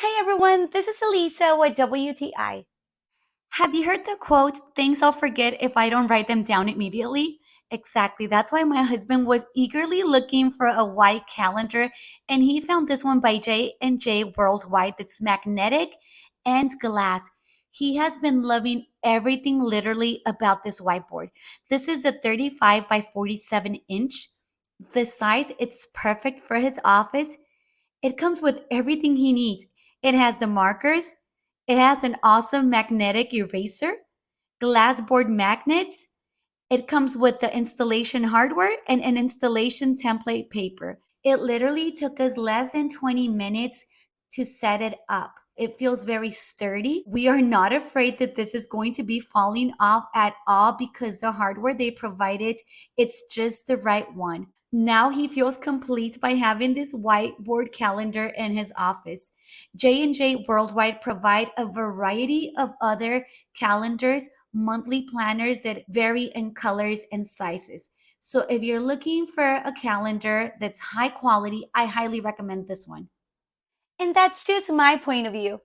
Hey everyone, this is Elisa with WTI. Have you heard the quote, things I'll forget if I don't write them down immediately? Exactly. That's why my husband was eagerly looking for a white calendar and he found this one by J&J Worldwide that's magnetic and glass. He has been loving everything literally about this whiteboard. This is a 35 by 47 inch. The size, it's perfect for his office. It comes with everything he needs. It has the markers, it has an awesome magnetic eraser, glass board magnets. It comes with the installation hardware and an installation template paper. It literally took us less than 20 minutes to set it up. It feels very sturdy. We are not afraid that this is going to be falling off at all because the hardware they provided, it's just the right one. Now he feels complete by having this whiteboard calendar in his office. J&J Worldwide provide a variety of other calendars, monthly planners that vary in colors and sizes. So if you're looking for a calendar that's high quality, I highly recommend this one. And that's just my point of view.